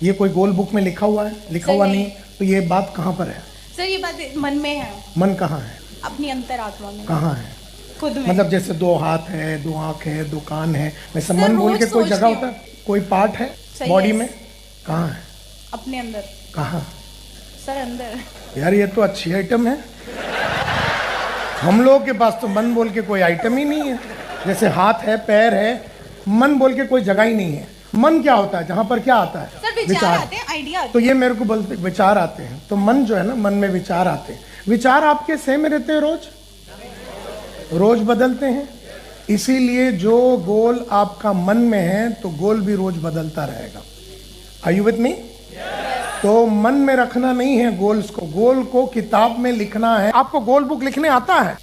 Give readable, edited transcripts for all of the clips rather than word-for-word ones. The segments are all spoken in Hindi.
ये कोई गोल बुक में लिखा हुआ है? लिखा हुआ नहीं, तो ये बात कहाँ पर है? सर ये बात मन में है। मन कहाँ है? अपनी अंतरात्मा में। कहाँ है? खुद में। मतलब जैसे 2 हाथ है, 2 आँख है, 2 कान है, वैसे मन बोल के कोई जगह होता है? कोई पार्ट है बॉडी में? कहाँ है? अपने अंदर। कहाँ? सर अंदर। यार ये तो अच्छी आइटम है। हम लोगों के पास तो मन बोल के कोई आइटम ही नहीं है। जैसे हाथ है, पैर है, मन बोल के कोई जगह ही नहीं है। मन क्या होता है? जहाँ पर क्या आता है? सर विचार आते हैं, आइडिया। तो ये मेरे को बोलते विचार आते हैं, तो मन जो है ना, मन में विचार आते हैं। विचार आपके सेम रहते हैं, रोज बदलते हैं। इसीलिए जो गोल आपका मन में है तो गोल भी रोज बदलता रहेगा। Are you with me? तो मन में रखना नहीं है गोल्स को, गोल को किताब में लिखना है। आपको गोल बुक लिखने आता है?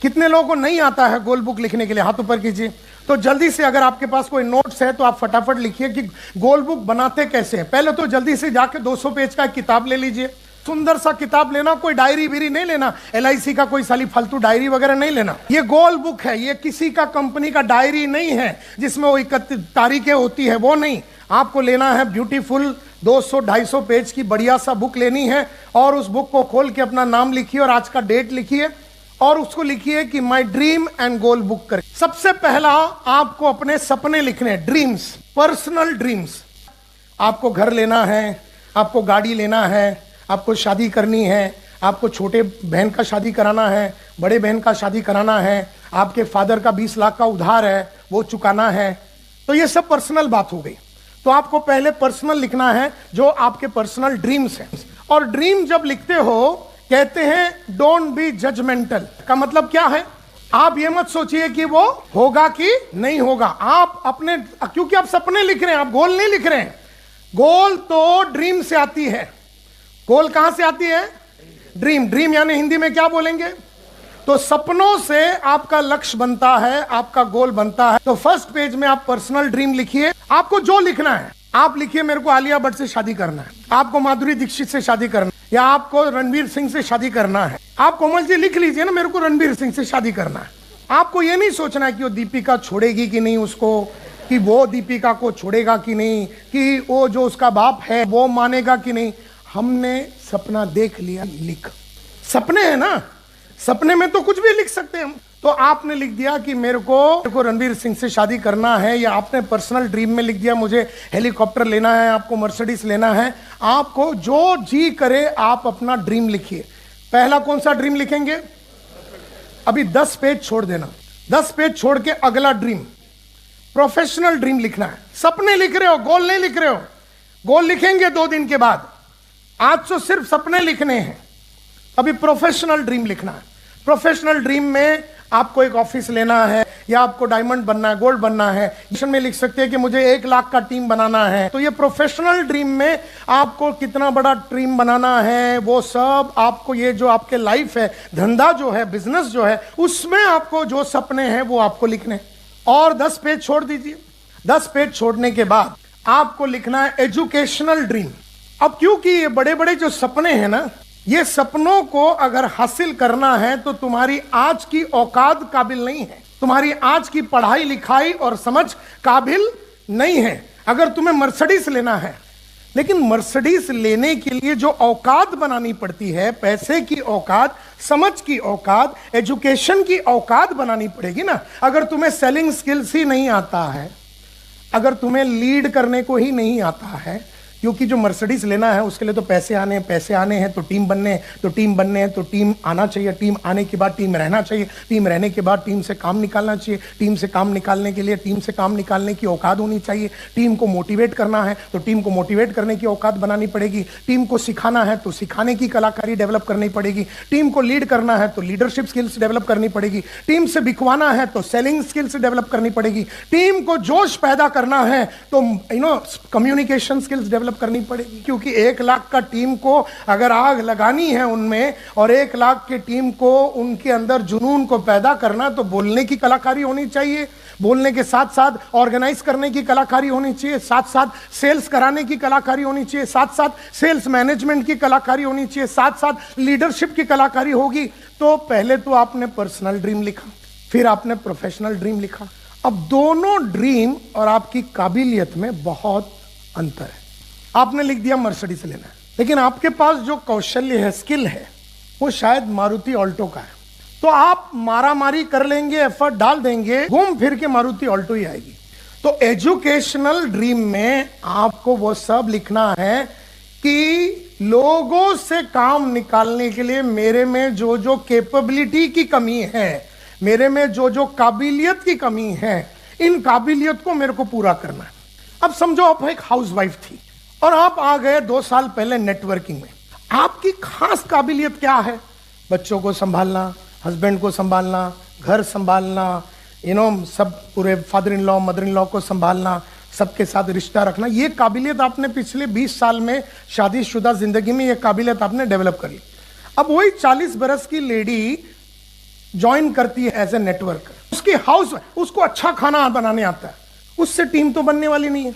कितने लोगों को नहीं आता है गोल बुक लिखने के लिए? हाथ ऊपर कीजिए। तो जल्दी से, अगर आपके पास कोई नोट्स है तो आप फटाफट लिखिए कि गोल बुक बनाते कैसे हैं। पहले तो जल्दी से जाके 200 पेज का किताब ले लीजिए, सुंदर सा किताब लेना, कोई डायरी बीरी नहीं लेना, LIC का कोई साली फालतू डायरी वगैरह नहीं लेना। ये गोल बुक है, ये किसी का कंपनी का डायरी नहीं है जिसमें वो 31 तारीखें होती है, वो नहीं। आपको लेना है ब्यूटीफुल 200-250 पेज की बढ़िया सा बुक लेनी है, और उस बुक को खोल के अपना नाम लिखिए और आज का डेट लिखिए, और उसको लिखिए कि my dream and goal book करें। सबसे पहला आपको अपने सपने लिखने, ड्रीम्स, पर्सनल ड्रीम्स। आपको घर लेना है, आपको गाड़ी लेना है, आपको शादी करनी है, आपको छोटे बहन का शादी कराना है, बड़े बहन का शादी कराना है, आपके फादर का 20 लाख का उधार है, वो चुकाना है। तो ये सब पर्सनल बात हो गई। तो आपको पहले पर्सनल लिखना है, जो आपके पर्सनल ड्रीम्स हैं। और ड्रीम जब लिखते हो, कहते हैं डोंट बी जजमेंटल। का मतलब क्या है? आप ये मत सोचिए कि वो होगा कि नहीं होगा। आप अपने, क्योंकि आप सपने लिख रहे हैं, आप गोल नहीं लिख रहे हैं। गोल तो ड्रीम से आती है। गोल कहां से आती है? ड्रीम। ड्रीम यानी हिंदी में क्या बोलेंगे? तो सपनों से आपका लक्ष्य बनता है, आपका गोल बनता है। तो फर्स्ट पेज में आप पर्सनल ड्रीम लिखिए। आपको जो लिखना है आप लिखिए। मेरे को आलिया भट्ट से शादी करना है, आपको माधुरी दीक्षित से शादी करना है, या आपको रणवीर सिंह से शादी करना है। आप कोमल जी लिख लीजिए ना, मेरे को रणवीर सिंह से शादी करना है। आपको ये नहीं सोचना है कि वो दीपिका छोड़ेगी कि नहीं उसको, कि वो दीपिका को छोड़ेगा कि नहीं, कि वो जो उसका बाप है वो मानेगा कि नहीं। हमने सपना देख लिया, लिख। सपने हैं ना, सपने में तो कुछ भी लिख सकते हैं हम। तो आपने लिख दिया कि मेरे को रणवीर सिंह से शादी करना है, या आपने पर्सनल ड्रीम में लिख दिया मुझे हेलीकॉप्टर लेना है, आपको मर्सिडीज लेना है। आपको जो जी करे आप अपना ड्रीम लिखिए। पहला कौन सा ड्रीम लिखेंगे? अभी 10 पेज छोड़ देना, 10 पेज छोड़ के अगला ड्रीम, प्रोफेशनल ड्रीम लिखना है। सपने लिख रहे हो, गोल नहीं लिख रहे हो। गोल लिखेंगे 2 दिन के बाद। आज तो सिर्फ सपने लिखने हैं, अभी प्रोफेशनल ड्रीम लिखना है। प्रोफेशनल ड्रीम में आपको एक ऑफिस लेना है, या आपको डायमंड बनना है, गोल्ड बनना है। मिशन में लिख सकते हैं कि मुझे 1 लाख का टीम बनाना है। तो ये प्रोफेशनल ड्रीम में आपको कितना बड़ा टीम बनाना है, वो सब आपको, ये जो आपके लाइफ है, धंधा जो है, बिजनेस जो है, उसमें आपको जो सपने हैं वो आपको लिखने। और 10 पेज छोड़ दीजिए। 10 पेज छोड़ने के बाद आपको लिखना है एजुकेशनल ड्रीम। अब क्योंकि ये बड़े बड़े जो सपने हैं ना, ये सपनों को अगर हासिल करना है तो तुम्हारी आज की औकात काबिल नहीं है, तुम्हारी आज की पढ़ाई लिखाई और समझ काबिल नहीं है। अगर तुम्हें मर्सिडीज लेना है, लेकिन मर्सिडीज लेने के लिए जो औकात बनानी पड़ती है, पैसे की औकात, समझ की औकात, एजुकेशन की औकात बनानी पड़ेगी ना। अगर तुम्हें सेलिंग स्किल्स ही नहीं आता है, अगर तुम्हें लीड करने को ही नहीं आता है, क्योंकि जो मर्सिडीज लेना है उसके लिए तो पैसे आने हैं, तो टीम बनने हैं, तो टीम आना चाहिए, टीम आने के बाद टीम रहना चाहिए, टीम रहने के बाद टीम से काम निकालना चाहिए, टीम से काम निकालने के लिए टीम से काम निकालने की औकात होनी चाहिए। टीम को मोटिवेट करना है तो टीम को मोटिवेट करने की औकात बनानी पड़ेगी। टीम को सिखाना है तो सिखाने की कलाकारी डेवलप करनी पड़ेगी। टीम को लीड करना है तो लीडरशिप स्किल्स डेवलप करनी पड़ेगी। टीम से बिकवाना है तो सेलिंग स्किल्स डेवलप करनी पड़ेगी। टीम को जोश पैदा करना है तो कम्युनिकेशन स्किल्स डेवलप करनी पड़ेगी। क्योंकि 1 लाख का टीम को अगर आग लगानी है उनमें, और 1 लाख की टीम को उनके अंदर जुनून को पैदा करना, तो बोलने की कलाकारी होनी चाहिए, बोलने के साथ साथ ऑर्गेनाइज करने की कलाकारी होनी चाहिए, साथ साथ सेल्स कराने की कलाकारी होनी चाहिए, साथ साथ सेल्स मैनेजमेंट की कलाकारी होनी चाहिए, साथ साथ लीडरशिप की कलाकारी होगी। तो पहले तो आपने पर्सनल ड्रीम लिखा, फिर आपने प्रोफेशनल ड्रीम लिखा। अब दोनों ड्रीम और आपकी काबिलियत में बहुत अंतर है। आपने लिख दिया मर्सिडीज लेना है, लेकिन आपके पास जो कौशल्य है, स्किल है, वो शायद मारुति ऑल्टो का है। तो आप मारामारी कर लेंगे, एफर्ट डाल देंगे, घूम फिर के मारुति ऑल्टो ही आएगी। तो एजुकेशनल ड्रीम में आपको वो सब लिखना है कि लोगों से काम निकालने के लिए मेरे में जो जो कैपेबिलिटी की कमी है, मेरे में जो जो काबिलियत की कमी है, इन काबिलियत को मेरे को पूरा करना है। अब समझो आप एक हाउसवाइफ थी और आप आ गए 2 साल पहले नेटवर्किंग में। आपकी खास काबिलियत क्या है? बच्चों को संभालना, हस्बैंड को संभालना, घर संभालना, सब पूरे father in law, mother in law को संभालना, सबके साथ रिश्ता रखना। ये काबिलियत आपने पिछले 20 साल में शादीशुदा जिंदगी में ये काबिलियत आपने डेवलप कर ली। अब वही 40 बरस की लेडी ज्वाइन करती है एज ए नेटवर्कर, उसकी हाउस, उसको अच्छा खाना बनाने आता है, उससे टीम तो बनने वाली नहीं है।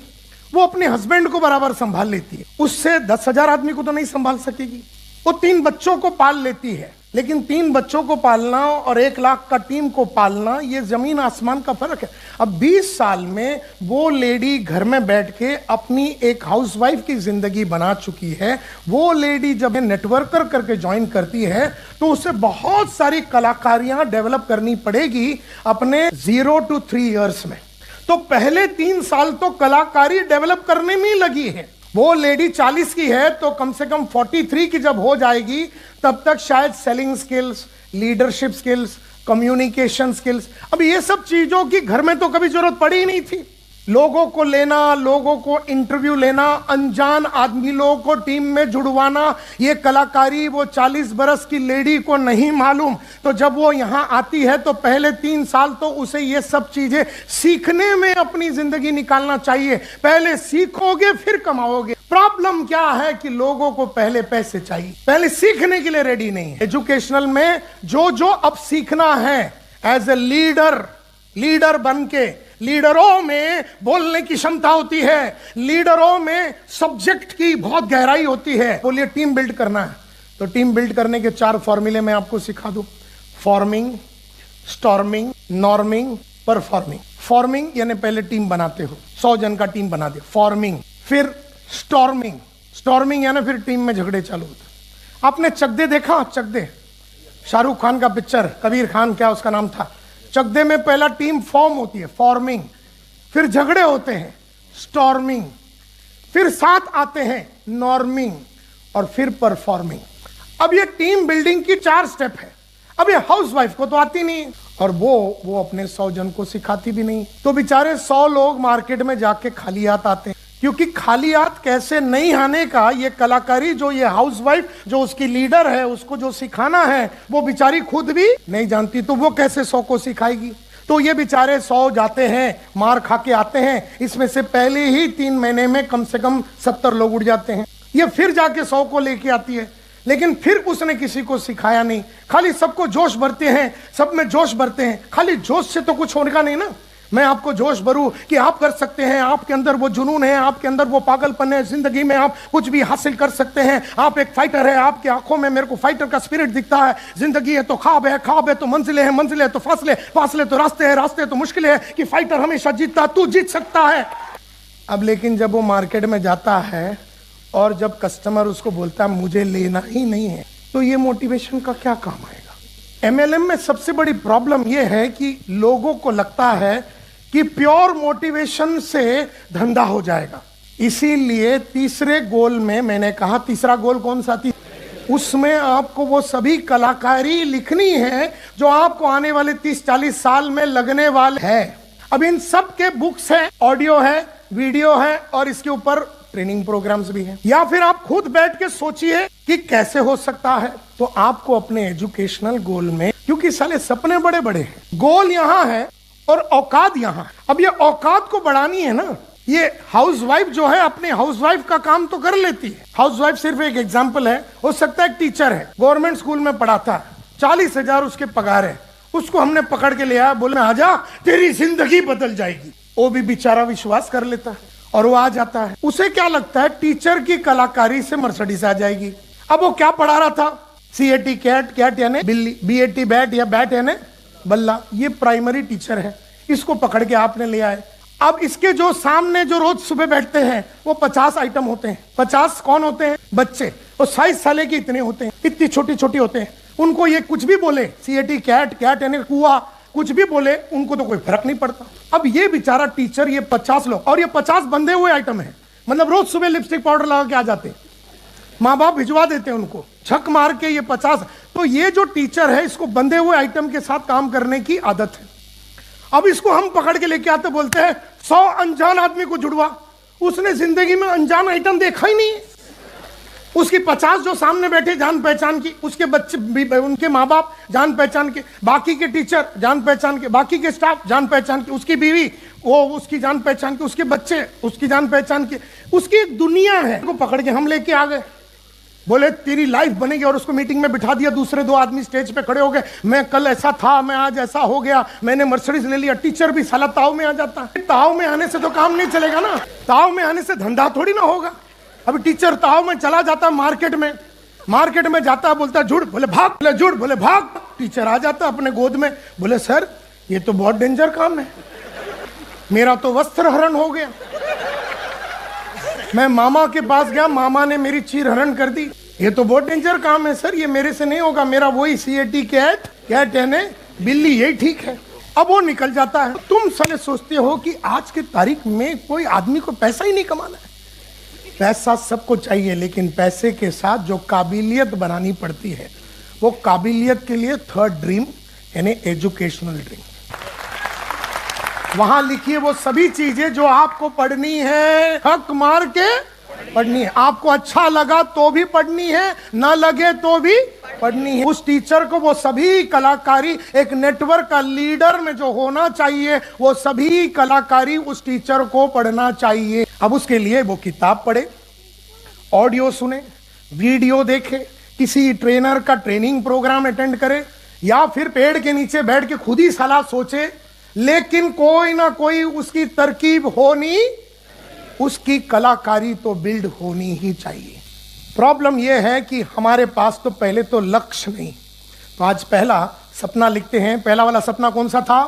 वो अपने हस्बैंड को बराबर संभाल लेती है, उससे 10,000 आदमी को तो नहीं संभाल सकेगी। वो 3 बच्चों को पाल लेती है, लेकिन 3 बच्चों को पालना और 1 लाख का टीम को पालना, ये जमीन आसमान का फर्क है। अब 20 साल में वो लेडी घर में बैठ के अपनी एक हाउसवाइफ की जिंदगी बना चुकी है। वो लेडी जब नेटवर्कर करके ज्वाइन करती है तो उसे बहुत सारी कलाकारियां डेवलप करनी पड़ेगी अपने 0 to 3 इयर्स में। तो पहले 3 साल तो कलाकारी डेवलप करने में ही लगी है। वो लेडी 40 की है तो कम से कम 43 की जब हो जाएगी तब तक शायद selling skills, leadership skills, communication skills, अब ये सब चीजों की घर में तो कभी जरूरत पड़ी ही नहीं थी। लोगों को लेना, लोगों को इंटरव्यू लेना, अनजान आदमी लोगों को टीम में जुड़वाना, ये कलाकारी वो 40 बरस की लेडी को नहीं मालूम। तो जब वो यहाँ आती है तो पहले 3 साल तो उसे ये सब चीजें सीखने में अपनी जिंदगी निकालना चाहिए। पहले सीखोगे फिर कमाओगे। प्रॉब्लम क्या है कि लोगों को पहले पैसे चाहिए, पहले सीखने के लिए रेडी नहीं है। एजुकेशनल में जो जो अब सीखना है एज ए लीडर बन के, लीडरों में बोलने की क्षमता होती है, लीडरों में सब्जेक्ट की बहुत गहराई होती है। बोलिए टीम बिल्ड करना है तो टीम बिल्ड करने के 4 फॉर्मूले मैं आपको सिखा दूं। Forming, storming, norming, performing. Forming यानी पहले टीम बनाते हो, 100 जन का टीम बना दे, फॉर्मिंग। फिर स्टॉर्मिंग यानी फिर टीम में झगड़े चालू होते। आपने चकदे देखा? चकदे, शाहरुख खान का पिक्चर, कबीर खान क्या उसका नाम था। चकदे में पहला टीम फॉर्म होती है, फॉर्मिंग, फिर झगड़े होते हैं, स्टॉर्मिंग, फिर साथ आते हैं, नॉर्मिंग, और फिर परफॉर्मिंग। अब ये टीम बिल्डिंग की 4 स्टेप है। अब ये हाउसवाइफ को तो आती नहीं और वो अपने 100 जन को सिखाती भी नहीं। तो बेचारे 100 लोग मार्केट में जाके खाली हाथ आते हैं, क्योंकि खाली हाथ कैसे नहीं आने का ये कलाकारी जो ये हाउसवाइफ जो उसकी लीडर है उसको जो सिखाना है वो बेचारी खुद भी नहीं जानती, तो वो कैसे 100 को सिखाएगी। तो ये बेचारे 100 जाते हैं, मार खा के आते हैं, इसमें से पहले ही 3 महीने में कम से कम 70 लोग उड़ जाते हैं। ये फिर जाके 100 को लेके आती है, लेकिन फिर उसने किसी को सिखाया नहीं, खाली सबको जोश भरते हैं, सब में जोश भरते हैं। खाली जोश से तो कुछ होने का नहीं ना। मैं आपको जोश भरूं कि आप कर सकते हैं, आपके अंदर वो जुनून है, आपके अंदर वो पागलपन है, जिंदगी में आप कुछ भी हासिल कर सकते हैं, आप एक फाइटर है, आपकी आंखों में मेरे को फाइटर का स्पिरिट दिखता है। जिंदगी है तो ख्वाब है, ख्वाब है तो मंजिलें हैं, मंजिलें है तो फासले, फासले तो रास्ते हैं, रास्ते तो मुश्किलें हैं, कि फाइटर हमेशा जीतता, तू जीत सकता है। अब लेकिन जब वो मार्केट में जाता है और जब कस्टमर उसको बोलता है मुझे लेना ही नहीं है, तो ये मोटिवेशन का क्या काम आएगा। एमएलएम में सबसे बड़ी प्रॉब्लम ये है कि लोगों को लगता है कि प्योर मोटिवेशन से धंधा हो जाएगा। इसीलिए तीसरे गोल में मैंने कहा, तीसरा गोल कौन सा थी, उसमें आपको वो सभी कलाकारी लिखनी है जो आपको आने वाले 30-40 साल में लगने वाले है। अब इन सब के बुक्स है, ऑडियो है, वीडियो है और इसके ऊपर ट्रेनिंग प्रोग्राम्स भी हैं। या फिर आप खुद बैठ के सोचिए कि कैसे हो सकता है। तो आपको अपने एजुकेशनल गोल में, क्योंकि साले सपने बड़े बड़े हैं, गोल यहाँ है और औकात यहाँ। अब ये औकात को बढ़ानी है ना। ये हाउसवाइफ जो है अपने हाउसवाइफ का काम तो कर लेती है। हाउसवाइफ सिर्फ एक एग्जांपल है। हो सकता है एक टीचर है, गवर्नमेंट स्कूल में पढ़ाता है, 40,000 उसके पगार है, उसको हमने पकड़ के ले आया, बोले आजा तेरी जिंदगी बदल जाएगी। वो भी बेचारा विश्वास कर लेता है और वो आ जाता है। उसे क्या लगता है टीचर की कलाकारी से मर्सिडीज आ जाएगी। अब वो क्या पढ़ा रहा था, CAT कैट, कैट यानी बिल्ली, BAT बैट या बैट यानी बल्ला। ये प्राइमरी टीचर है, इसको पकड़ के आपने ले आए। अब इसके जो सामने जो रोज सुबह बैठते हैं वो 50 आइटम होते हैं। 50 कौन होते हैं? बच्चे। वो 22 साल के इतने होते हैं, इतनी छोटी छोटी होते हैं। उनको ये कुछ भी बोले, CAT कैट, कैट यानी कुआ, कुछ भी बोले उनको तो कोई फर्क नहीं पड़ता। अब ये बेचारा टीचर, ये 50 लोग, और ये 50 बंधे हुए आइटम है। मतलब रोज सुबह लिपस्टिक पाउडर लगा के आ जाते, माँ बाप भिजवा देते हैं उनको, छक मार के ये 50। तो ये जो टीचर है इसको बंधे हुए आइटम के साथ काम करने की आदत है। अब इसको हम पकड़ के लेके आते, बोलते हैं 100 अनजान आदमी को जुड़वा। उसने जिंदगी में अनजान आइटम देखा ही नहीं। उसकी 50 जो सामने बैठे जान पहचान की, उसके बच्चे, उनके माँ बाप जान पहचान के, बाकी के टीचर जान पहचान के, बाकी के स्टाफ जान पहचान के, उसकी बीवी वो उसकी जान पहचान के, उसके बच्चे उसकी जान पहचान के, उसकी एक दुनिया है। को पकड़ के हम लेके आ गए, बोले तेरी लाइफ बनेगी। और उसको मीटिंग में बिठा दिया। दूसरे 2 आदमी स्टेज पे खड़े हो गए, मैं कल ऐसा था, मैं आज ऐसा हो गया, मैंने मर्सिडीज ले लिया। टीचर भी साला ताव में आ जाता है। ताव में आने से तो काम नहीं चलेगा ना, ताव में आने से धंधा थोड़ी ना होगा। अभी टीचर ताव में चला जाता मार्केट में जाता, बोलता झूठ, बोले भाग, बोले झूठ, बोले भाग। टीचर आ जाता अपने गोद में, बोले सर ये तो बहुत डेंजर काम है, मेरा तो वस्त्र हरण हो गया। मैं मामा के पास गया, मामा ने मेरी चीर हरण कर दी। ये तो बहुत डेंजर काम है सर, ये मेरे से नहीं होगा, मेरा वही CAT कैट, कैट यानी बिल्ली, यही ठीक है। अब वो निकल जाता है। तुम साले सोचते हो कि आज की तारीख में कोई आदमी को पैसा ही नहीं कमाना है। पैसा सबको चाहिए, लेकिन पैसे के साथ जो काबिलियत बनानी पड़ती है, वो काबिलियत के लिए 3rd ड्रीम यानी एजुकेशनल ड्रीम। वहां लिखिए वो सभी चीजें जो आपको पढ़नी है, हक मार के पढ़नी है। आपको अच्छा लगा तो भी पढ़नी है, ना लगे तो भी पढ़नी है। उस टीचर को वो सभी कलाकारी, एक नेटवर्क का लीडर में जो होना चाहिए, वो सभी कलाकारी उस टीचर को पढ़ना चाहिए। अब उसके लिए वो किताब पढ़े, ऑडियो सुने, वीडियो देखे, किसी ट्रेनर का ट्रेनिंग प्रोग्राम अटेंड करे, या फिर पेड़ के नीचे बैठ के खुद ही सलाह सोचे। लेकिन कोई ना कोई उसकी तरकीब होनी, उसकी कलाकारी तो बिल्ड होनी ही चाहिए। प्रॉब्लम यह है कि हमारे पास तो पहले तो लक्ष्य नहीं। तो आज पहला सपना लिखते हैं। पहला वाला सपना कौन सा था?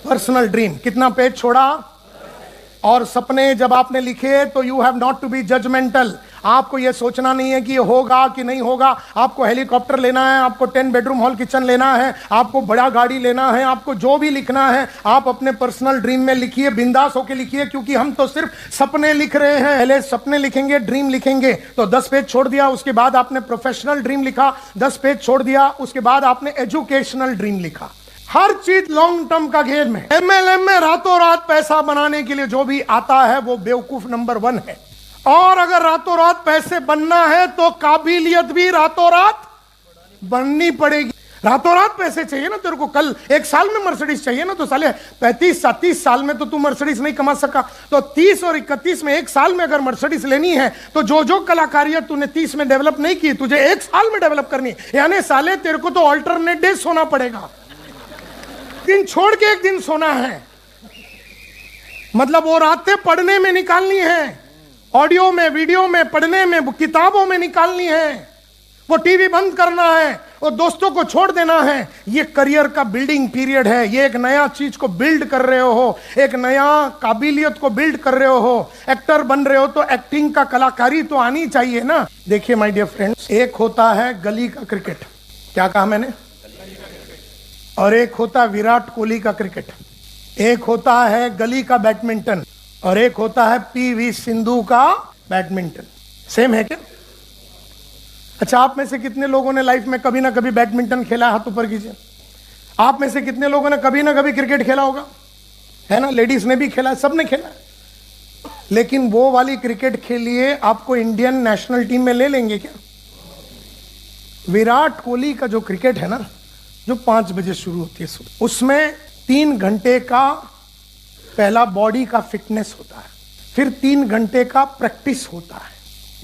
Personal dream. कितना पेज छोड़ा? और सपने जब आपने लिखे तो you have not to be judgmental. आपको यह सोचना नहीं है कि ये होगा कि नहीं होगा। आपको हेलीकॉप्टर लेना है, आपको 10 बेडरूम हॉल किचन लेना है, आपको बड़ा गाड़ी लेना है, आपको जो भी लिखना है आप अपने पर्सनल ड्रीम में लिखिए, बिंदास होके लिखिए। क्योंकि हम तो सिर्फ सपने लिख रहे हैं। पहले सपने लिखेंगे, ड्रीम लिखेंगे। तो 10 पेज छोड़ दिया, उसके बाद आपने प्रोफेशनल ड्रीम लिखा, 10 पेज छोड़ दिया, उसके बाद आपने एजुकेशनल ड्रीम लिखा। हर चीज लॉन्ग टर्म का गेम है। MLM में रातों रात पैसा बनाने के लिए जो भी आता है वो बेवकूफ नंबर 1 है। और अगर रातों रात पैसे बनना है तो काबिलियत भी रातों रात बननी पड़ेगी। रातों रात पैसे चाहिए ना तेरे को, कल 1 साल में मर्सिडीज चाहिए ना, तो साले 35-30 साल में तो तू मर्सिडीज नहीं कमा सका। तो 30 और 31 में 1 साल में अगर मर्सिडीज लेनी है तो जो कलाकारियत तूने 30 में डेवलप नहीं की, तुझे 1 साल में डेवलप करनी है। यानी साले तेरे को तो ऑल्टरनेट डे सोना पड़ेगा, दिन छोड़ के एक दिन सोना है। मतलब वो रातें पढ़ने में निकालनी है, ऑडियो में, वीडियो में, पढ़ने में, किताबों में निकालनी है। वो टीवी बंद करना है, वो दोस्तों को छोड़ देना है। ये करियर का बिल्डिंग पीरियड है। ये एक नया चीज को बिल्ड कर रहे हो, एक नया काबिलियत को बिल्ड कर रहे हो। एक्टर बन रहे हो तो एक्टिंग का कलाकारी तो आनी चाहिए ना। देखिए माय डियर फ्रेंड्स, एक होता है गली का क्रिकेट, क्या कहा मैंने, और एक होता है विराट कोहली का क्रिकेट। एक होता है गली का बैडमिंटन और एक होता है PV सिंधु का बैडमिंटन। सेम है क्या? अच्छा, आप में से कितने लोगों ने लाइफ में कभी ना कभी बैडमिंटन खेला? हाथ ऊपर कीजिए। आप में से कितने लोगों ने कभी ना कभी क्रिकेट खेला होगा? है ना, लेडीज ने भी खेला है, सब ने खेला है। लेकिन वो वाली क्रिकेट खेलिए, आपको इंडियन नेशनल टीम में ले लेंगे क्या? विराट कोहली का जो क्रिकेट है ना, जो 5 बजे शुरू होती है सुबह, उसमें 3 घंटे का पहला बॉडी का फिटनेस होता है, फिर 3 घंटे का प्रैक्टिस होता है,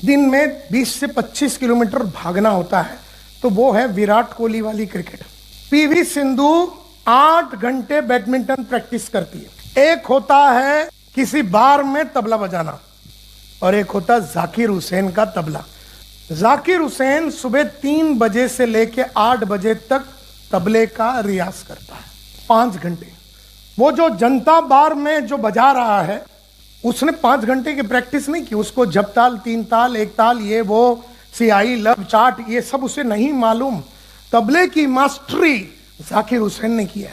दिन में 20 से 25 किलोमीटर भागना होता है। तो वो है विराट कोहली वाली क्रिकेट। PV सिंधु 8 घंटे बैडमिंटन प्रैक्टिस करती है। एक होता है किसी बार में तबला बजाना और एक होता है जाकिर हुसैन का तबला। जाकिर हुसैन सुबह 3 बजे से लेके 8 बजे तक तबले का रियाज करता है, 5 घंटे। वो जो जनता बार में जो बजा रहा है, उसने 5 घंटे की प्रैक्टिस नहीं की। उसको जप ताल, 3 ताल, 1 ताल, ये वो सियाई, लब, चाट, ये सब उसे नहीं मालूम। तबले की मास्टरी जाकिर हुसैन ने किया।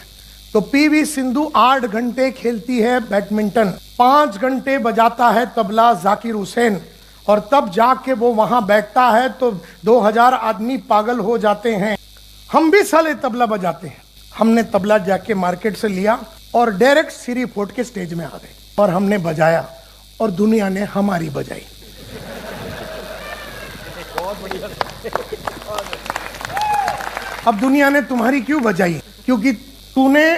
तो पीवी सिंधु 8 घंटे खेलती है बैडमिंटन, 5 घंटे बजाता है तबला जाकिर हुसैन, और तब जाके वो वहां बैठता है तो 2000 आदमी पागल हो जाते हैं। हम भी साले तबला बजाते हैं। हमने तबला जाके मार्केट से लिया और डायरेक्ट सीरी फोर्ट के स्टेज में आ गए और हमने बजाया और दुनिया ने हमारी बजाई। अब दुनिया ने तुम्हारी क्यों बजाई? क्योंकि तूने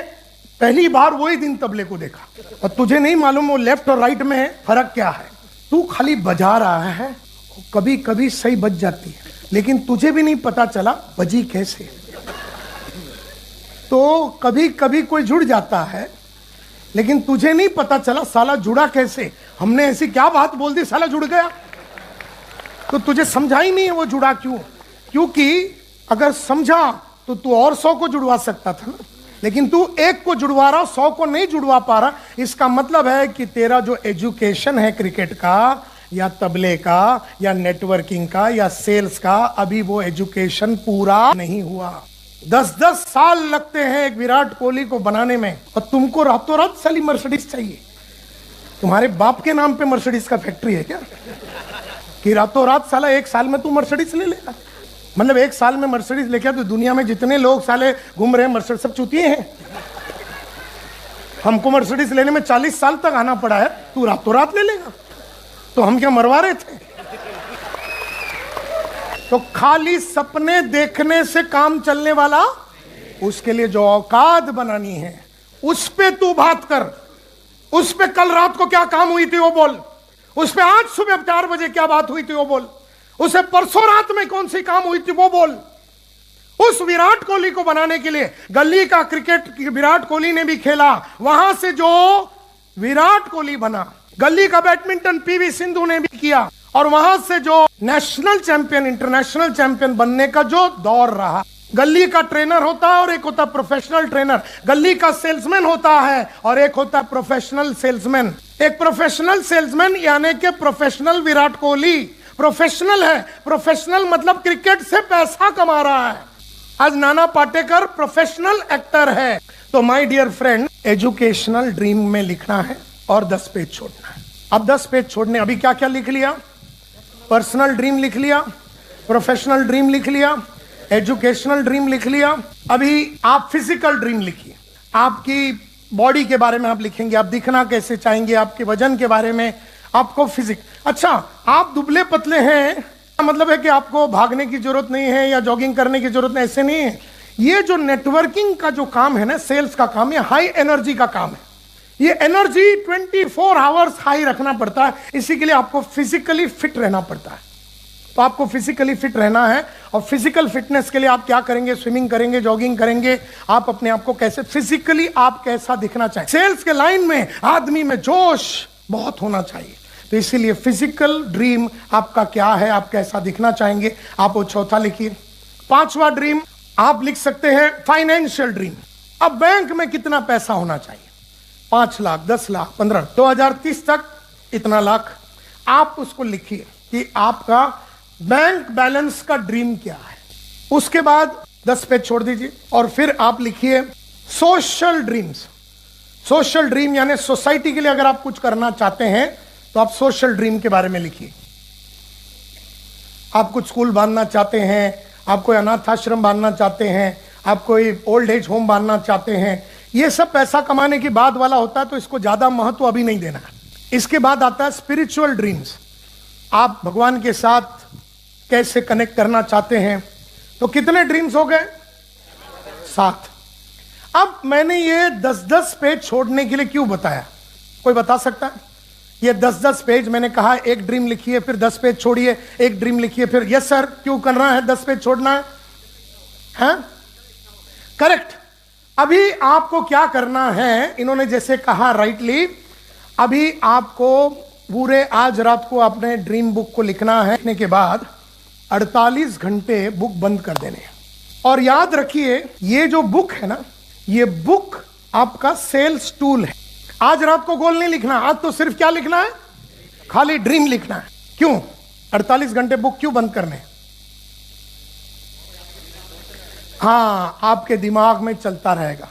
पहली बार वही दिन तबले को देखा और तुझे नहीं मालूम वो लेफ्ट और राइट में फर्क क्या है। तू खाली बजा रहा है, कभी कभी सही बज जाती है, लेकिन तुझे भी नहीं पता चला बजी कैसे। तो कभी कभी कोई जुड़ जाता है, लेकिन तुझे नहीं पता चला साला जुड़ा कैसे। हमने ऐसी क्या बात बोल दी साला जुड़ गया, तो तुझे समझा ही नहीं है वो जुड़ा क्यों। क्योंकि अगर समझा तो तू और 100 को जुड़वा सकता था ना, लेकिन तू एक को जुड़वा रहा, 100 को नहीं जुड़वा पा रहा। इसका मतलब है कि तेरा जो एजुकेशन है क्रिकेट का या तबले का या नेटवर्किंग का या सेल्स का, अभी वो एजुकेशन पूरा नहीं हुआ। 10-10 साल लगते हैं एक विराट कोहली को बनाने में, और तुमको रातों रात साली मर्सिडीज चाहिए। तुम्हारे बाप के नाम पे मर्सिडीज का फैक्ट्री है क्या कि रातों रात साला 1 साल में तू मर्सिडीज ले लेगा? मतलब 1 साल में मर्सिडीज लेके तो दुनिया में जितने लोग साले घूम रहे हैं मर्सिडीज सब चूतिए हैं। हमको मर्सिडीज लेने में 40 साल तक आना पड़ा है, तू रातों रात ले लेगा? तो हम क्या मरवा रहे थे? तो खाली सपने देखने से काम चलने वाला, उसके लिए जो औकात बनानी है उस पे तू बात कर। उस पे कल रात को क्या काम हुई थी वो बोल, उस पे आज सुबह 4 बजे क्या बात हुई थी वो बोल, उसे परसों रात में कौन सी काम हुई थी वो बोल। उस विराट कोहली को बनाने के लिए गली का क्रिकेट विराट कोहली ने भी खेला, वहां से जो विराट कोहली बना, गली का बैडमिंटन पीवी सिंधु ने भी किया, और वहां से जो नेशनल चैंपियन, इंटरनेशनल चैंपियन बनने का जो दौर रहा। गली का ट्रेनर होता है और एक होता प्रोफेशनल ट्रेनर, गली का सेल्समैन होता है और एक होता प्रोफेशनल सेल्समैन। एक प्रोफेशनल सेल्समैन यानी कि प्रोफेशनल विराट कोहली प्रोफेशनल है। प्रोफेशनल मतलब क्रिकेट से पैसा कमा रहा है। आज नाना पाटेकर प्रोफेशनल एक्टर है। तो my dear friend, educational dream में लिखना है और 10 पेज छोड़ना है। अब 10 पेज छोड़ने, अभी क्या क्या लिख लिया? पर्सनल ड्रीम लिख लिया, प्रोफेशनल ड्रीम लिख लिया, एजुकेशनल ड्रीम लिख लिया। अभी आप फिजिकल ड्रीम लिखिए। आपकी बॉडी के बारे में आप लिखेंगे, आप दिखना कैसे चाहेंगे, आपके वजन के बारे में, आपको फिजिक। अच्छा, आप दुबले पतले हैं, मतलब है कि आपको भागने की जरूरत नहीं है या जॉगिंग करने की जरूरत नहीं, ऐसे नहीं है। ये जो नेटवर्किंग का जो काम है ना, सेल्स का काम, ये हाई एनर्जी का काम है। ये एनर्जी 24 आवर्स हाई रखना पड़ता है। इसी के लिए आपको फिजिकली फिट रहना पड़ता है। तो आपको फिजिकली फिट रहना है, और फिजिकल फिटनेस के लिए आप क्या करेंगे? स्विमिंग करेंगे, जॉगिंग करेंगे। आप अपने आप को कैसे फिजिकली आप कैसा दिखना चाहिए? सेल्स के लाइन में आदमी में जोश बहुत होना चाहिए। तो इसीलिए फिजिकल ड्रीम आपका क्या है, आप कैसा दिखना चाहेंगे, आप वो चौथा लिखिए। 5वां ड्रीम आप लिख सकते हैं फाइनेंशियल ड्रीम। अब बैंक में कितना पैसा होना चाहिए? 5 लाख, 10 लाख, 15, 2030 तक इतना लाख। आप उसको लिखिए कि आपका बैंक बैलेंस का ड्रीम क्या है। उसके बाद 10 पेज छोड़ दीजिए और फिर आप लिखिए सोशल ड्रीम्स। सोशल ड्रीम यानी सोसाइटी के लिए अगर आप कुछ करना चाहते हैं तो आप सोशल ड्रीम के बारे में लिखिए। आप कुछ स्कूल बांधना चाहते हैं, आप कोई अनाथ आश्रम बांधना चाहते हैं, आप कोई ओल्ड एज होम बांधना चाहते हैं। ये सब पैसा कमाने की बात वाला होता है, तो इसको ज्यादा महत्व अभी नहीं देना। इसके बाद आता है स्पिरिचुअल ड्रीम्स। आप भगवान के साथ कैसे कनेक्ट करना चाहते हैं। तो कितने ड्रीम्स हो गए? 7। अब मैंने ये 10-10 पेज छोड़ने के लिए क्यों बताया? कोई बता सकता है? ये 10-10 पेज मैंने कहा, एक ड्रीम लिखिए फिर 10 पेज छोड़िए, एक ड्रीम लिखिए फिर। यस सर, क्यों करना है? 10 पेज छोड़ना है, हैं? करेक्ट। अभी आपको क्या करना है, इन्होंने जैसे कहा राइटली, अभी आपको पूरे आज रात को अपने ड्रीम बुक को लिखना है। लिखने के बाद 48 घंटे बुक बंद कर देने हैं। और याद रखिए, ये जो बुक है ना, ये बुक आपका सेल्स टूल है। आज रात को गोल नहीं लिखना, आज तो सिर्फ क्या लिखना है, खाली ड्रीम लिखना है। क्यों? 48 घंटे बुक क्यों बंद करने? हाँ, आपके दिमाग में चलता रहेगा,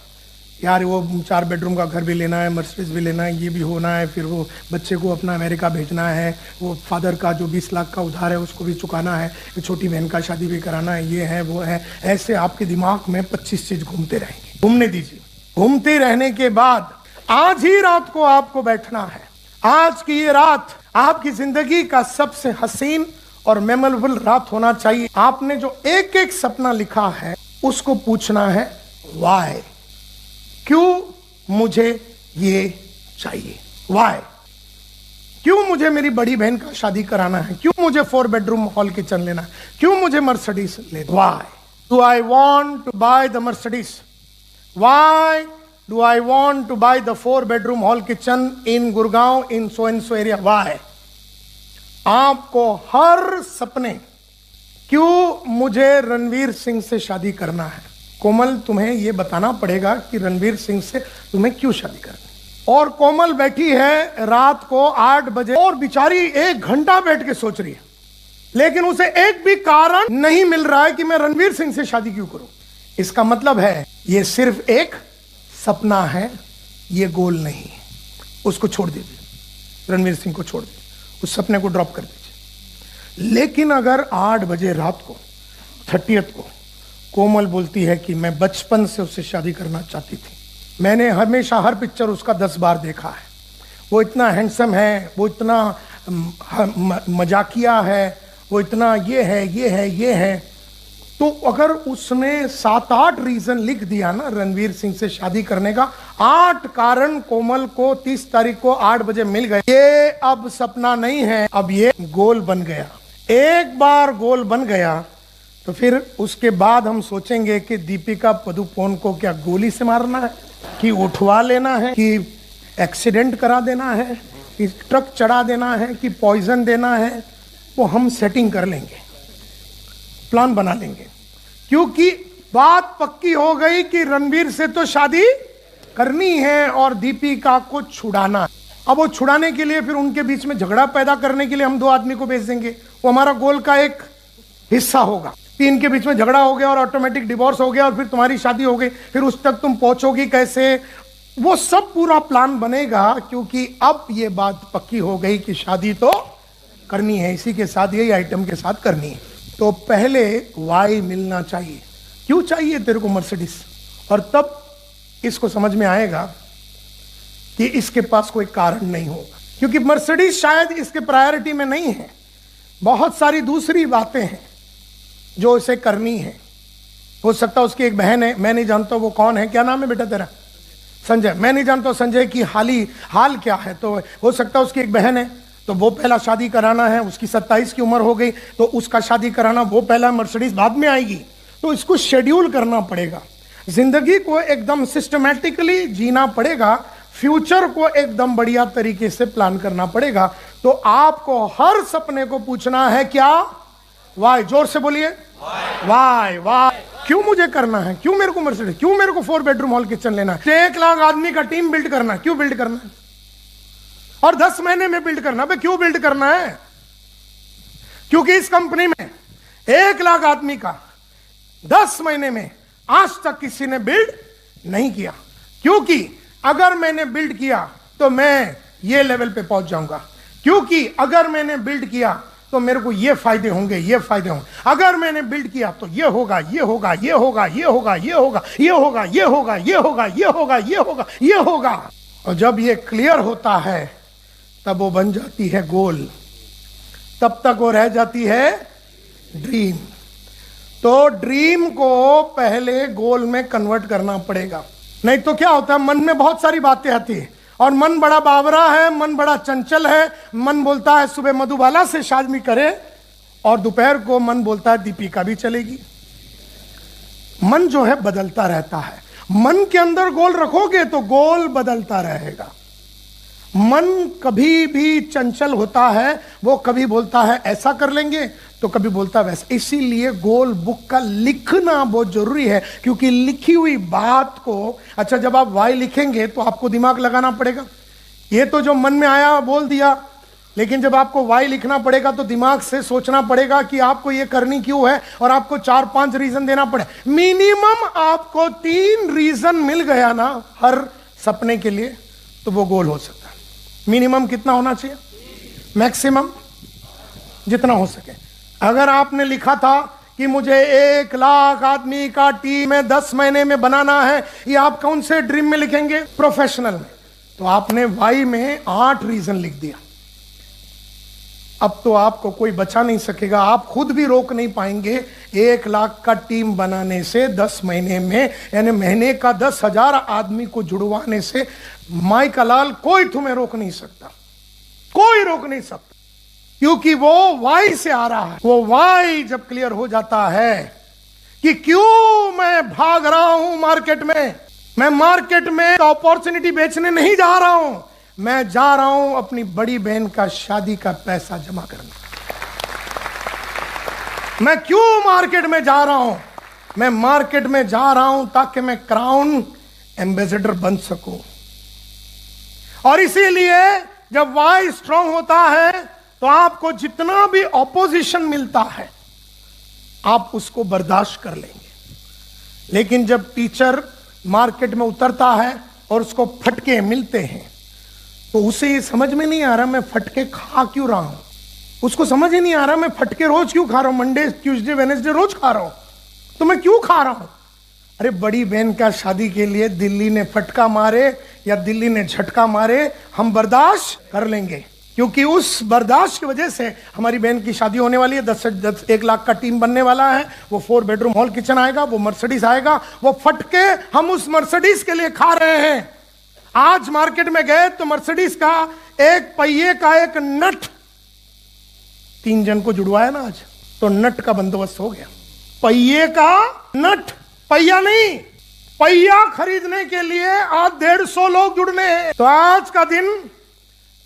यार वो 4 बेडरूम का घर भी लेना है, मर्सिडीज भी लेना है, ये भी होना है, फिर वो बच्चे को अपना अमेरिका भेजना है, वो फादर का जो 20 लाख का उधार है उसको भी चुकाना है, छोटी बहन का शादी भी कराना है, ये है वो है। ऐसे आपके दिमाग में 25 चीज घूमते रहेंगे। घूमने दीजिए। घूमते रहने के बाद आज ही रात को आपको बैठना है। आज की ये रात आपकी जिंदगी का सबसे हसीन और मेमोरेबल रात होना चाहिए। आपने जो एक एक सपना लिखा है उसको पूछना है वाई, क्यों मुझे ये चाहिए, वाई, क्यों मुझे मेरी बड़ी बहन का शादी कराना है, क्यों मुझे 4 बेडरूम हॉल किचन लेना है, क्यों मुझे मर्सिडीज लेना, why do I want to buy the Mercedes, why do I want to buy the 4 bedroom hall kitchen in Gurgaon in so and so area, why. आपको हर सपने, क्यों मुझे रणवीर सिंह से शादी करना है, कोमल तुम्हें यह बताना पड़ेगा कि रणवीर सिंह से तुम्हें क्यों शादी करनी। और कोमल बैठी है रात को 8 बजे और बेचारी 1 घंटा बैठ के सोच रही है, लेकिन उसे एक भी कारण नहीं मिल रहा है कि मैं रणवीर सिंह से शादी क्यों करूं। इसका मतलब है यह सिर्फ एक सपना है, यह गोल नहीं है। उसको छोड़ दीजिए, रणवीर सिंह को छोड़ दीजिए, उस सपने को ड्रॉप कर दीजिए। लेकिन अगर 8 बजे रात को 30th को कोमल बोलती है कि मैं बचपन से उससे शादी करना चाहती थी, मैंने हमेशा हर पिक्चर उसका 10 बार देखा है, वो इतना हैंडसम है, वो इतना मजाकिया है, वो इतना ये है ये है ये है, तो अगर उसने 7-8 रीजन लिख दिया ना रणवीर सिंह से शादी करने का, 8 कारण कोमल को 30 तारीख को 8 बजे मिल गए, ये अब सपना नहीं है, अब ये गोल बन गया। एक बार गोल बन गया तो फिर उसके बाद हम सोचेंगे कि दीपिका पदुकोण को क्या गोली से मारना है, कि उठवा लेना है, कि एक्सीडेंट करा देना है, कि ट्रक चढ़ा देना है, कि पॉइजन देना है, वो हम सेटिंग कर लेंगे, प्लान बना लेंगे। क्योंकि बात पक्की हो गई कि रणवीर से तो शादी करनी है और दीपिका को छुड़ाना। अब वो छुड़ाने के लिए फिर उनके बीच में झगड़ा पैदा करने के लिए हम 2 आदमी को भेज देंगे, वो हमारा गोल का एक हिस्सा होगा। इनके बीच में झगड़ा हो गया और ऑटोमेटिक डिवोर्स हो गया और फिर तुम्हारी शादी हो गई, फिर उस तक तुम पहुंचोगी कैसे, वो सब पूरा प्लान बनेगा। क्योंकि अब ये बात पक्की हो गई कि शादी तो करनी है, इसी के साथ, यही आइटम के साथ करनी है। तो पहले वाई मिलना चाहिए, क्यों चाहिए तेरे को मर्सिडीज, और तब इसको समझ में आएगा कि इसके पास कोई कारण नहीं होगा, क्योंकि मर्सिडीज शायद इसके प्रायोरिटी में नहीं है। बहुत सारी दूसरी बातें हैं जो इसे करनी है। हो सकता है उसकी एक बहन है, मैं नहीं जानता वो कौन है, क्या नाम है बेटा तेरा, संजय, मैं नहीं जानता संजय की हाल क्या है, तो हो सकता है उसकी एक बहन है, तो वो पहला शादी कराना है, उसकी 27 की उम्र हो गई तो उसका शादी कराना, वो पहला, मर्सिडीज बाद में आएगी। तो इसको शेड्यूल करना पड़ेगा, जिंदगी को एकदम सिस्टमैटिकली जीना पड़ेगा, फ्यूचर को एकदम बढ़िया तरीके से प्लान करना पड़ेगा। तो आपको हर सपने को पूछना है क्या, वाई, जोर से बोलिए, वाई, वाई, क्यों मुझे करना है, क्यों मेरे को मर्सिडीज, क्यों मेरे को 4 बेडरूम हॉल किचन लेना है, 1 लाख आदमी का टीम बिल्ड करना है, क्यों बिल्ड करना है, और 10 महीने में बिल्ड करना है, क्यों बिल्ड करना है, क्योंकि इस कंपनी में 1 लाख आदमी का 10 महीने में आज तक किसी ने बिल्ड नहीं किया। क्योंकि अगर मैंने बिल्ड किया तो मैं ये लेवल पे पहुंच जाऊंगा, क्योंकि अगर मैंने बिल्ड किया तो मेरे को ये फायदे होंगे, ये फायदे होंगे, अगर मैंने बिल्ड किया तो ये होगा, ये होगा, ये होगा, ये होगा, ये होगा, ये होगा, ये होगा, ये होगा, ये होगा, ये होगा, ये होगा। और जब ये क्लियर होता है तब वो बन जाती है गोल, तब तक वो रह जाती है ड्रीम। तो ड्रीम को पहले गोल में कन्वर्ट करना पड़ेगा, नहीं तो क्या होता है, मन में बहुत सारी बातें आती है और मन बड़ा बावरा है, मन बड़ा चंचल है। मन बोलता है सुबह मधुबाला से शादी करे और दोपहर को मन बोलता है दीपिका भी चलेगी। मन जो है बदलता रहता है, मन के अंदर गोल रखोगे तो गोल बदलता रहेगा। मन कभी भी चंचल होता है, वो कभी बोलता है ऐसा कर लेंगे तो कभी बोलता है वैसा। इसीलिए गोल बुक का लिखना बहुत जरूरी है, क्योंकि लिखी हुई बात को, अच्छा जब आप वाई लिखेंगे तो आपको दिमाग लगाना पड़ेगा। ये तो जो मन में आया बोल दिया, लेकिन जब आपको वाई लिखना पड़ेगा तो दिमाग से सोचना पड़ेगा कि आपको ये करनी क्यों है, और आपको 4-5 रीजन देना पड़े। मिनिमम आपको 3 रीजन मिल गया ना हर सपने के लिए, तो वो गोल हो सकता है। मिनिमम कितना होना चाहिए? मैक्सिमम जितना हो सके। अगर आपने लिखा था कि मुझे 1 लाख आदमी का टीम में 10 महीने में बनाना है, ये आप कौन से ड्रीम में लिखेंगे? प्रोफेशनल में। तो आपने वाई में 8 रीजन लिख दिया। अब तो आपको कोई बचा नहीं सकेगा, आप खुद भी रोक नहीं पाएंगे 1 लाख का टीम बनाने से 10 महीने में, यानी महीने का 10,000 आदमी को जुड़वाने से। माई का लाल, कोई तुम्हें रोक नहीं सकता, कोई रोक नहीं सकता, क्योंकि वो वाई से आ रहा है। वो वाई जब क्लियर हो जाता है कि क्यों मैं भाग रहा हूं मार्केट में, मैं मार्केट में अपॉर्चुनिटी बेचने नहीं जा रहा हूं, मैं जा रहा हूं अपनी बड़ी बहन का शादी का पैसा जमा करने। मैं क्यों मार्केट में जा रहा हूं? मैं मार्केट में जा रहा हूं ताकि मैं क्राउन एम्बेसडर बन सकूं। और इसीलिए जब वाई स्ट्रांग होता है तो आपको जितना भी ऑपोजिशन मिलता है आप उसको बर्दाश्त कर लेंगे। लेकिन जब टीचर मार्केट में उतरता है और उसको फटके मिलते हैं तो उसे ये समझ में नहीं आ रहा मैं फटके खा क्यों रहा हूं, उसको समझ ही नहीं आ रहा मैं फटके रोज क्यों खा रहा हूं, मंडे ट्यूसडे वेडनेसडे रोज खा रहा हूं, तो मैं क्यों खा रहा हूं? अरे बड़ी बहन का शादी के लिए दिल्ली ने फटका मारे या दिल्ली ने झटका मारे, हम बर्दाश्त कर लेंगे, क्योंकि उस बर्दाश्त की वजह से हमारी बहन की शादी होने वाली है। 1 लाख का टीम बनने वाला है, वो 4 बेडरूम हॉल किचन आएगा, वो मर्सिडीज आएगा, वो फटके हम उस मर्सिडीज के लिए खा रहे हैं। आज मार्केट में गए तो मर्सिडीज का एक पहिए का एक नट 3 जन को जुड़वाया ना आज, तो नट का बंदोबस्त हो गया। पहिए का नट, पहिया नहीं, पहिया खरीदने के लिए आज 150 लोग जुड़ने हैं। तो आज का दिन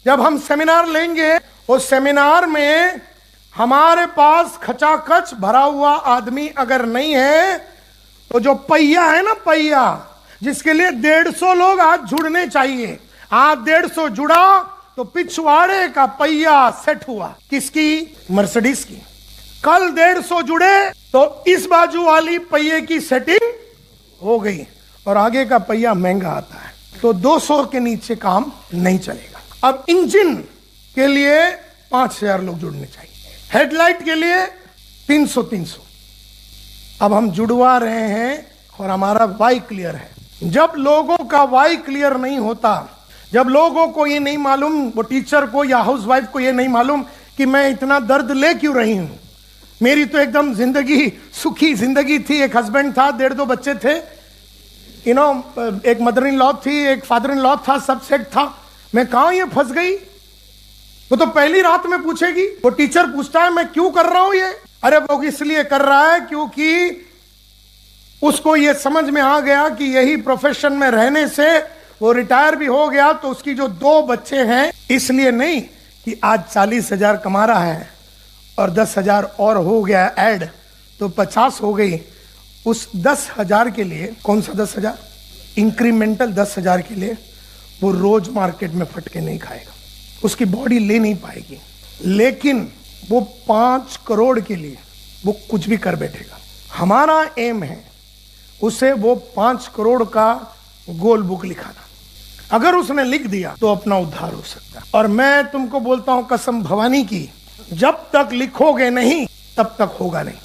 जब हम सेमिनार लेंगे, उस सेमिनार में हमारे पास खचाखच भरा हुआ आदमी अगर नहीं है, तो जो पहिया है ना, पहिया जिसके लिए 150 लोग आज जुड़ने चाहिए, आज 150 जुड़ा तो पिछवाड़े का पहिया सेट हुआ। किसकी? मर्सिडीज की। कल 150 जुड़े तो इस बाजू वाली पहिए की सेटिंग हो गई, और आगे का पहिया महंगा आता है, तो 200 के नीचे काम नहीं चलेगा। अब इंजन के लिए 5000 लोग जुड़ने चाहिए, हेडलाइट के लिए 300। अब हम जुड़वा रहे हैं और हमारा वाई क्लियर है। जब लोगों का वाई क्लियर नहीं होता, जब लोगों को ये नहीं मालूम, वो टीचर को या हाउसवाइफ को ये नहीं मालूम कि मैं इतना दर्द ले क्यों रही हूं, मेरी तो एकदम जिंदगी सुखी जिंदगी थी, एक हस्बैंड था, 1.5-2 बच्चे थे, एक मदर इन लॉ थी, एक फादर इन लॉ था, सब सेट था, मैं कहां ये फंस गई? वो तो पहली रात में पूछेगी। वो टीचर पूछता है मैं क्यों कर रहा हूं ये? अरे वो इसलिए कर रहा है क्योंकि उसको ये समझ में आ गया कि यही प्रोफेशन में रहने से वो रिटायर भी हो गया, तो उसकी जो 2 बच्चे हैं, इसलिए नहीं कि आज 40,000 कमा रहा है और 10,000 और हो गया ऐड तो 50 हो गई, उस 10,000 के लिए, कौन सा 10,000? इंक्रीमेंटल 10,000 के लिए वो रोज मार्केट में फटके नहीं खाएगा, उसकी बॉडी ले नहीं पाएगी, लेकिन वो 5 करोड़ के लिए वो कुछ भी कर बैठेगा। हमारा एम है उसे वो 5 करोड़ का गोल बुक लिखाना। अगर उसने लिख दिया तो अपना उद्धार हो सकता है। और मैं तुमको बोलता हूं कसम भवानी की, जब तक लिखोगे नहीं तब तक होगा नहीं।